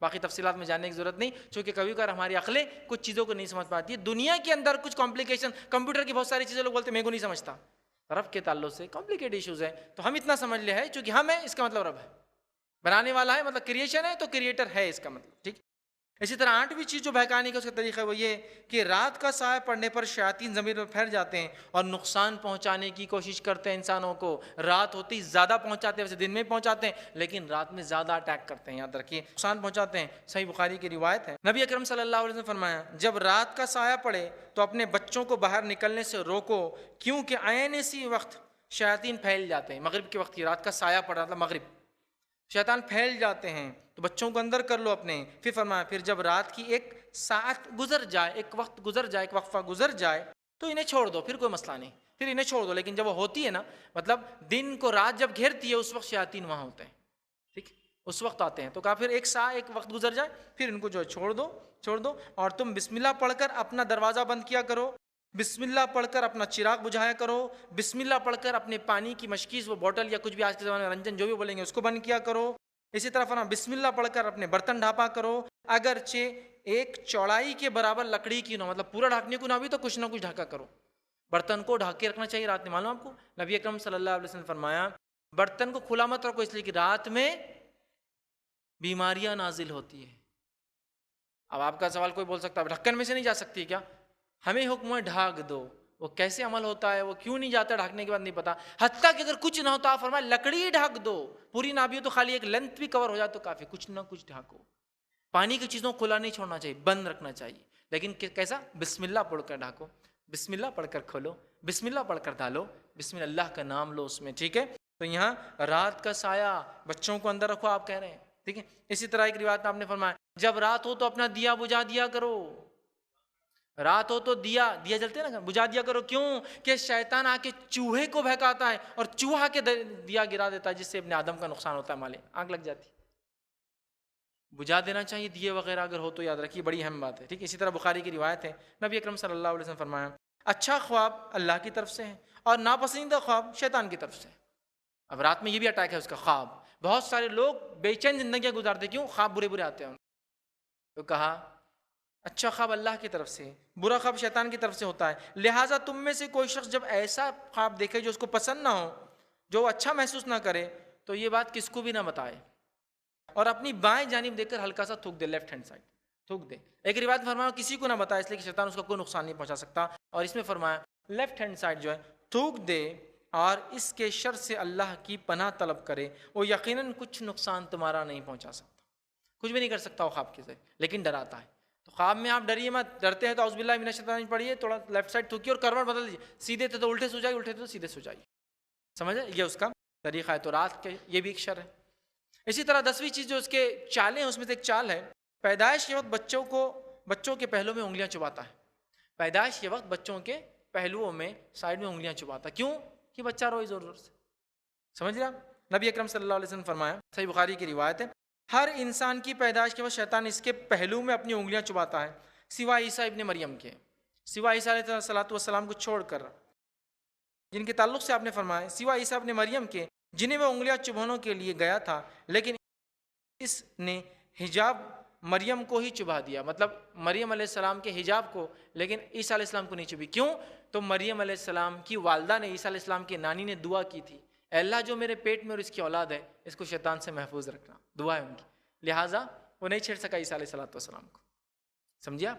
باقی تفصیلات میں جاننے کی ضرورت نہیں، چونکہ کبھی کبھار ہماری عقلیں کچھ چیزوں کو نہیں سمجھ پاتی ہے۔ دنیا کے اندر کچھ کمپلیکیشن، کمپیوٹر کی بہت ساری چیزیں لوگ بولتے ہیں میں کو نہیں سمجھتا، رب کے تعلق سے کمپلیکیٹ ایشوز ہیں، تو ہم اتنا سمجھ لے ہے چونکہ ہم ہیں اس کا مطلب رب ہے، بنانے والا ہے مطلب کریشن ہے تو کریٹر ہے اس کا مطلب، ٹھیک۔ اسی طرح آٹھویں چیز جو بہکانے کا اس کا طریقہ ہے وہ یہ کہ رات کا سایہ پڑنے پر شیاطین زمین میں پھیل جاتے ہیں اور نقصان پہنچانے کی کوشش کرتے ہیں انسانوں کو۔ رات ہوتی زیادہ پہنچاتے ہیں، ویسے دن میں پہنچاتے ہیں لیکن رات میں زیادہ اٹیک کرتے ہیں، یاد رکھیے، نقصان پہنچاتے ہیں۔ صحیح بخاری کی روایت ہے، نبی اکرم صلی اللہ علیہ وسلم نے فرمایا جب رات کا سایہ پڑے تو اپنے بچوں کو باہر نکلنے سے روکو، کیونکہ عین اسی وقت شیاطین پھیل جاتے ہیں۔ مغرب کے وقت کی رات کا سایہ پڑ رہا تھا، مغرب، شیطان پھیل جاتے ہیں، تو بچوں کو اندر کر لو اپنے۔ پھر فرمایا پھر جب رات کی ایک ساعت گزر جائے، ایک وقت گزر جائے، ایک وقفہ گزر جائے تو انہیں چھوڑ دو، پھر کوئی مسئلہ نہیں، پھر انہیں چھوڑ دو۔ لیکن جب وہ ہوتی ہے نا، مطلب دن کو رات جب گھیرتی ہے اس وقت شیاطین وہاں ہوتے ہیں، ٹھیک، اس وقت آتے ہیں۔ تو کہا پھر ایک وقت گزر جائے پھر ان کو جو ہے چھوڑ دو، اور تم بسم اللہ پڑھ کر اپنا دروازہ بند کیا کرو، بسم اللہ پڑھ کر اپنا چراغ بجھایا کرو، بسم اللہ پڑھ کر اپنے پانی کی مشکیز، وہ بوٹل یا کچھ بھی آج کے زمانے میں رنجن جو بھی بولیں گے اس کو بند کیا کرو۔ اسی طرح فرمایا بسم اللہ پڑھ کر اپنے برتن ڈھانپا کرو، اگرچہ ایک چوڑائی کے برابر لکڑی کی نہ، مطلب پورا ڈھانکنے کو نہ بھی تو کچھ نہ کچھ ڈھاکا کرو۔ برتن کو ڈھک کے رکھنا چاہیے رات میں، معلوم آپ کو، نبی اکرم صلی اللہ علیہ وسلم نے فرمایا برتن کو کھلا مت رکھو، اس لیے کہ رات میں بیماریاں نازل ہوتی ہیں۔ اب آپ کا سوال کوئی بول سکتا ہے ڈھکن میں سے نہیں جا سکتی کیا؟ ہمیں حکم ہے ڈھاک دو، وہ کیسے عمل ہوتا ہے، وہ کیوں نہیں جاتا ڈھانکنے کے بعد نہیں پتا، حتیٰ کہ اگر کچھ نہ ہوتا آپ فرمایا لکڑی ڈھک دو، پوری نہ بھی ہو تو خالی ایک لینتھ بھی کور ہو جائے تو کافی، کچھ نہ کچھ ڈھاکو۔ پانی کی چیزوں کو کھلا نہیں چھوڑنا چاہیے، بند رکھنا چاہیے، لیکن کیسا، بسم اللہ پڑھ کر ڈھاکو۔ بسم اللہ پڑھ کر کھولو، بسم اللہ پڑھ کر ڈالو، بسم اللہ کا نام لو اس میں، ٹھیک ہے. تو یہاں رات کا سایہ بچوں کو اندر رکھو آپ کہہ رہے ہیں، ٹھیک ہے. اسی طرح ایک روایت میں آپ نے فرمایا جب رات ہو تو اپنا دیا بجھا دیا کرو، رات ہو تو دیا جلتے نا بجھا دیا کرو. کیوں کہ شیطان آ کے چوہے کو بہکاتا ہے اور چوہا کے دیا گرا دیتا ہے، جس سے ابن آدم کا نقصان ہوتا ہے، مالے آنکھ لگ جاتی. بجھا دینا چاہیے دیے وغیرہ اگر ہو تو، یاد رکھیے بڑی اہم بات ہے، ٹھیک ہے. اسی طرح بخاری کی روایت ہے، نبی اکرم صلی اللہ علیہ وسلم فرمایا اچھا خواب اللہ کی طرف سے ہے اور ناپسندیدہ خواب شیطان کی طرف سے. اب رات میں یہ بھی اٹیک ہے اس کا خواب. بہت سارے لوگ بے چین زندگیاں گزارتے، کیوں؟ خواب برے برے آتے ہیں. تو کہا اچھا خواب اللہ کی طرف سے، برا خواب شیطان کی طرف سے ہوتا ہے. لہٰذا تم میں سے کوئی شخص جب ایسا خواب دیکھے جو اس کو پسند نہ ہو، جو اچھا محسوس نہ کرے، تو یہ بات کس کو بھی نہ بتائے اور اپنی بائیں جانب دیکھ کر ہلکا سا تھوک دے، لیفٹ ہینڈ سائڈ تھوک دے. ایک روایت میں فرمایا کسی کو نہ بتائے، اس لیے کہ شیطان اس کا کوئی نقصان نہیں پہنچا سکتا. اور اس میں فرمایا لیفٹ ہینڈ سائڈ جو ہے تھوک دے اور اس کے شر سے اللہ کی پناہ طلب کرے، وہ یقیناً کچھ نقصان تمہارا نہیں پہنچا سکتا، کچھ بھی نہیں کر سکتا وہ خواب کے ذریعے، لیکن ڈراتا ہے. تو خواب میں آپ ڈریے مت، ڈرتے ہیں تو اعوذ باللہ من الشیطان پڑھیے، تھوڑا لیفٹ سائڈ تھوکیے اور کروٹ بدل دیجیے، سیدھے تھے تو الٹے سو جائیے، الٹے تھے تو سیدھے سو جائیے. سمجھے؟ یہ اس کا طریقہ ہے. تو رات کے یہ بھی ایک شر ہے. اسی طرح 10ویں چیز جو اس کے چالیں ہیں، اس میں سے ایک چال ہے پیدائش کے وقت بچوں کے پہلوؤں میں انگلیاں چباتا ہے. پیدائش کے وقت بچوں کے پہلوؤں میں سائڈ میں انگلیاں چباتا ہے. کیوں؟ کہ بچہ روئے زور زور سے. سمجھ رہا؟ نبی اکرم صلی اللہ علیہ وسلم فرمایا، صحیح بخاری کی روایت ہے، ہر انسان کی پیدائش کے وقت شیطان اس کے پہلو میں اپنی انگلیاں چباتا ہے سوائے عیسیٰ ابن مریم کے، سوائے عیسیٰ علیہ السلام کو چھوڑ کر، جن کے تعلق سے آپ نے فرمایا سوائے عیسیٰ ابن مریم کے جنہیں وہ انگلیاں چبھانے کے لیے گیا تھا، لیکن اس نے حجاب مریم کو ہی چبھا دیا. مطلب مریم علیہ السلام کے حجاب کو، لیکن عیسیٰ علیہ السلام کو نہیں چبھی. کیوں؟ تو مریم علیہ السلام کی والدہ نے، عیسیٰ علیہ السلام کی نانی نے دعا کی تھی، اے اللہ جو میرے پیٹ میں اور اس کی اولاد ہے اس کو شیطان سے محفوظ رکھنا، دعا ہے ان کی. لہٰذا وہ نہیں چھیڑ سکا عیسیٰ علیہ السلام کو. سمجھے آپ؟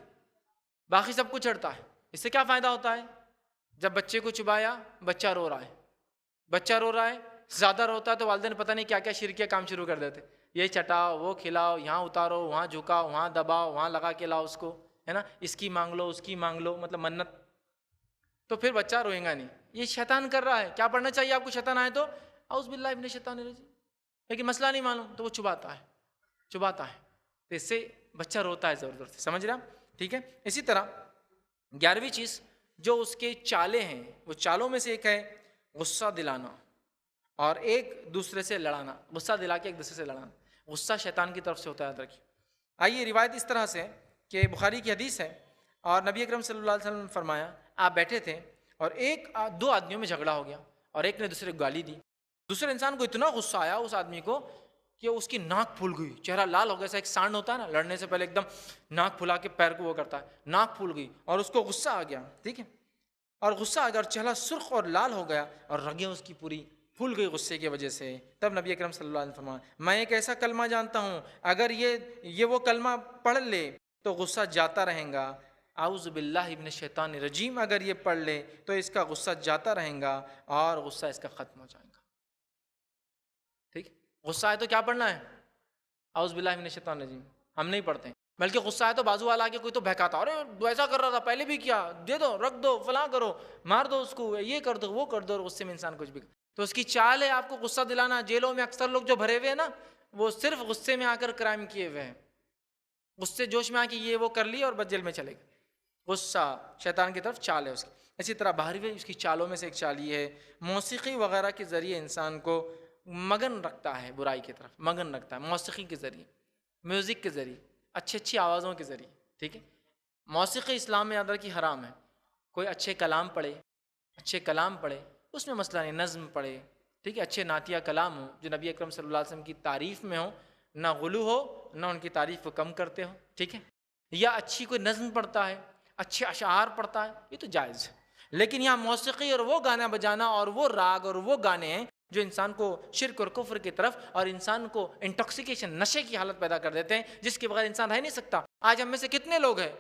باقی سب کو چڑھتا ہے. اس سے کیا فائدہ ہوتا ہے؟ جب بچے کو چبایا، بچہ رو رہا ہے، زیادہ روتا ہے تو والدین پتہ نہیں کیا کیا شرکیہ کام شروع کر دیتے، یہ چٹاؤ، وہ کھلاؤ، یہاں اتارو، وہاں جھکاؤ، وہاں دباؤ، وہاں لگا کے لاؤ اس کو، ہے نا، اس کی مانگ لو، اس کی مانگ لو، مطلب منت. تو پھر بچہ روئے گا نہیں. یہ شیطان کر رہا ہے. کیا پڑھنا چاہیے آپ کو شیطان آئے تو اعوذ باللہ من الشیطان الرجیم، لیکن مسئلہ نہیں معلوم تو وہ چباتا ہے. تو اس سے بچہ روتا ہے زور زور سے. سمجھ رہا؟ ٹھیک ہے. اسی طرح 11ویں چیز جو اس کے چالیں ہیں، وہ چالوں میں سے ایک ہے غصہ دلانا اور ایک دوسرے سے لڑانا. غصہ دلا کے ایک دوسرے سے لڑانا، غصہ شیطان کی طرف سے ہوتا ہے، یاد رکھیے. آئیے روایت اس طرح سے کہ بخاری کی حدیث ہے، اور نبی اکرم صلی اللہ علیہ وسلم نے فرمایا آپ بیٹھے تھے اور دو آدمیوں میں جھگڑا ہو گیا اور ایک نے دوسرے کو گالی دی. دوسرے انسان کو اتنا غصہ آیا اس آدمی کو کہ اس کی ناک پھول گئی، چہرہ لال ہو گیا. ایسا ایک سانڈ ہوتا ہے نا، لڑنے سے پہلے ایک دم ناک پھلا کے پیر کو وہ کرتا ہے، ناک پھول گئی اور اس کو غصہ آ گیا. ٹھیک ہے، اور غصہ آ گیا اور چہرہ سرخ اور لال ہو گیا اور رگیں اس کی پوری پھول گئی غصے کی وجہ سے. تب نبی اکرم صلی اللہ علیہ وسلم فرمایا میں ایک ایسا کلمہ جانتا ہوں اگر یہ وہ کلمہ پڑھ لے تو غصہ جاتا رہے گا. اعوذ باللہ من الشیطان الرجیم اگر یہ پڑھ لے تو اس کا غصہ جاتا رہے گا اور غصہ اس کا ختم ہو جائے گا. ٹھیک، غصہ ہے تو کیا پڑھنا ہے؟ اعوذ باللہ من الشیطان الرجیم. ہم نہیں پڑھتے ہیں، بلکہ غصہ ہے تو بازو والا کے کوئی تو بہکاتا، ارے ایسا کر رہا تھا پہلے بھی کیا، دے دو، رکھ دو، فلاں کرو، مار دو اس کو، یہ کر دو، وہ کر دو. اور غصے میں انسان کچھ بھی تو اس کی چال ہے آپ کو غصہ دلانا. جیلوں میں اکثر لوگ جو بھرے ہوئے ہیں نا، وہ صرف غصے میں آ کر کرائم کیے ہوئے ہیں، غصے جوش میں آ کے یہ وہ کر لی اور بس جیل میں چلے گئے. غصہ شیطان کی طرف چال ہے اس کی. اسی طرح باہری اس کی چالوں میں سے ایک چال یہ ہے موسیقی وغیرہ کے ذریعے انسان کو مگن رکھتا ہے، برائی کی طرف مگن رکھتا ہے. موسیقی کے ذریعے، میوزک کے ذریعے، اچھی آوازوں کے ذریعے. ٹھیک ہے، موسیقی اسلام میں یاد رکھیے حرام ہے. کوئی اچھے کلام پڑھے اس میں مسئلہ نہیں، نظم پڑھے، ٹھیک ہے، اچھے نعتیہ کلام ہوں جو نبی اکرم صلی اللہ علیہ وسلم کی تعریف میں ہوں، نہ غلو ہو نہ ان کی تعریف کو کم کرتے ہو. ٹھیک ہے، یا اچھی کوئی نظم پڑھتا ہے، اچھے اشعار پڑھتا ہے، یہ تو جائز ہے. لیکن یہاں موسیقی اور وہ گانا بجانا اور وہ راگ اور وہ گانے ہیں جو انسان کو شرک اور کفر کی طرف اور انسان کو انٹاکسیکیشن، نشے کی حالت پیدا کر دیتے ہیں جس کے بغیر انسان رہ نہیں سکتا. آج ہم میں سے کتنے لوگ ہیں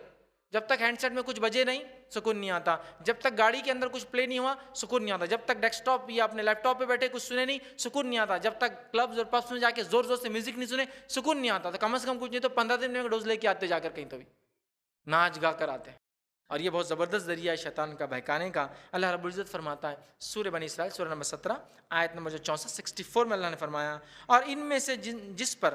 جب تک ہینڈ سیٹ میں کچھ بجے نہیں سکون نہیں آتا، جب تک گاڑی کے اندر کچھ پلے نہیں ہوا سکون نہیں آتا، جب تک ڈیسک ٹاپ یا اپنے لیپ ٹاپ پہ بیٹھے کچھ سنے نہیں سکون نہیں آتا، جب تک کلبز اور پبس میں جا کے زور زور سے میوزک نہیں سنے سکون نہیں آتا. تو کم از کم کچھ نہیں تو 15 دن میں ڈوز لے کے آتے جا کر کہیں تو بھی ناچ گا کر آتے ہیں. اور یہ بہت زبردست ذریعہ ہے شیطان کا بہکانے کا۔ اللہ رب العزت فرماتا ہے سورہ بنی اسرائیل سورہ نمبر 17 آیت نمبر 64 64 میں اللہ نے فرمایا، اور ان میں سے جس پر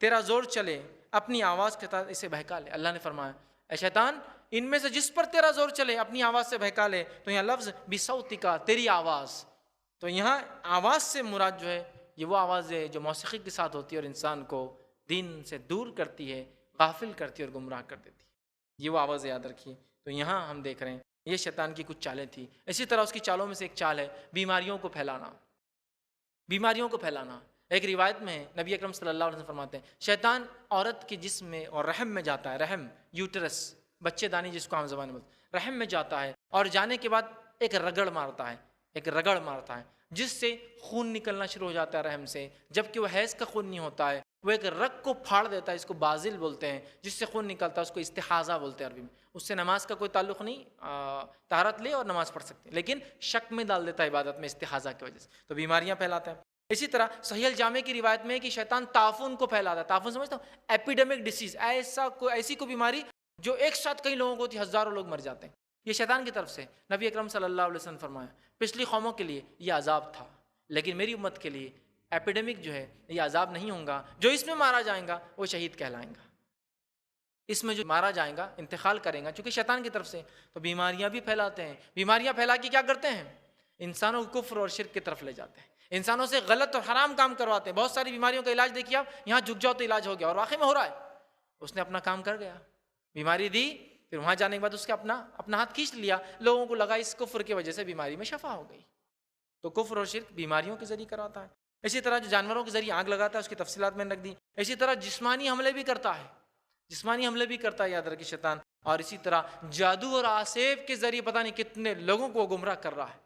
تیرا زور چلے اپنی آواز کے ساتھ اسے بہکا لے۔ اللہ نے فرمایا اے شیطان ان میں سے جس پر تیرا زور چلے اپنی آواز سے بہکا لے۔ تو یہاں لفظ بصوتک، تیری آواز، تو یہاں آواز سے مراد جو ہے یہ وہ آواز ہے جو موسیقی کے ساتھ ہوتی ہے اور انسان کو دین سے دور کرتی ہے، غافل کرتی ہے اور گمراہ کر دیتی ہے، یہ وہ آواز یاد رکھیے۔ تو یہاں ہم دیکھ رہے ہیں یہ شیطان کی کچھ چالیں تھیں۔ اسی طرح اس کی چالوں میں سے ایک چال ہے بیماریوں کو پھیلانا، بیماریوں کو پھیلانا۔ ایک روایت میں ہے نبی اکرم صلی اللہ علیہ وسلم فرماتے ہیں شیطان عورت کے جسم میں اور رحم میں جاتا ہے، رحم یوٹرس بچے دانی جس کو عام زبان میں رحم میں جاتا ہے، اور جانے کے بعد ایک رگڑ مارتا ہے، ایک رگڑ مارتا ہے جس سے خون نکلنا شروع ہو جاتا ہے رحم سے، جبکہ وہ حیض کا خون نہیں ہوتا ہے، وہ ایک رگ کو پھاڑ دیتا ہے، اس کو بازل بولتے ہیں، جس سے خون نکلتا ہے، اس کو استحاضہ بولتے ہیں عربی میں۔ اس سے نماز کا کوئی تعلق نہیں، طہارت لے اور نماز پڑھ سکتے ہیں، لیکن شک میں ڈال دیتا ہے عبادت میں استحاضہ کی وجہ سے، تو بیماریاں پھیلاتا ہے۔ اسی طرح صحیح الجامع کی روایت میں ہے کہ شیطان تعفن کو پھیلاتا ہے۔ تعفن سمجھتا ہوں ایپیڈیمک ڈیسیز، ایسی کوئی بیماری جو ایک ساتھ کئی لوگوں کو ہوتی ہے، ہزاروں لوگ مر جاتے ہیں، یہ شیطان کی طرف سے۔ نبی اکرم صلی اللہ علیہ وسلم فرمایا پچھلی قوموں کے لیے یہ عذاب تھا، لیکن میری امت کے لیے ایپیڈیمک جو ہے یہ عذاب نہیں ہوگا، جو اس میں مارا جائے گا وہ شہید کہلائیں گا، اس میں جو مارا جائے گا انتقال کرے گا، چونکہ شیطان کی طرف سے۔ تو بیماریاں بھی پھیلاتے ہیں، بیماریاں پھیلا کے کیا کرتے ہیں؟ انسانوں کو کفر اور شرک کی طرف لے جاتے ہیں، انسانوں سے غلط اور حرام کام کرواتے ہیں۔ بہت ساری بیماریوں کا علاج دیکھیے آپ، یہاں جھک جاؤ تو علاج ہو گیا، اور واقعی میں ہو رہا ہے، اس نے اپنا کام کر گیا، بیماری دی، پھر وہاں جانے کے بعد اس کا اپنا ہاتھ کھینچ لیا، لوگوں کو لگا اس کفر کی وجہ سے بیماری میں شفا ہو گئی۔ تو کفر اور شرک بیماریوں کے ذریعے کراتا ہے۔ اسی طرح جو جانوروں کے ذریعے آگ لگاتا ہے اس کی تفصیلات میں نے رکھ دی۔ اسی طرح جسمانی حملے بھی کرتا ہے، جسمانی حملے بھی کرتا ہے یاد رکھیے شیطان۔ اور اسی طرح جادو اور آسیب کے ذریعے پتہ نہیں کتنے لوگوں کو گمراہ کر رہا ہے،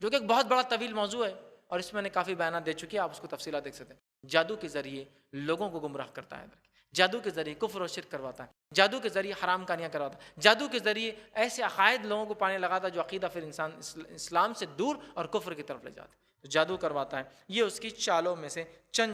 جو کہ ایک بہت بڑا طویل موضوع ہے، اور اس میں نے کافی بیانات دے چکی ہیں، آپ اس کو تفصیلات دیکھ سکتے ہیں۔ جادو کے ذریعے لوگوں کو گمراہ کرتا ہے، جادو کے ذریعے کفر و شرک کرواتا ہے، جادو کے ذریعے حرام کاریاں کرواتا ہے، جادو کے ذریعے ایسے عقائد لوگوں کو پانے لگاتا ہے جو عقیدہ پھر انسان اسلام سے دور اور کفر کی طرف لے جاتا ہے، تو جادو کرواتا ہے۔ یہ اس کی چالوں میں سے چند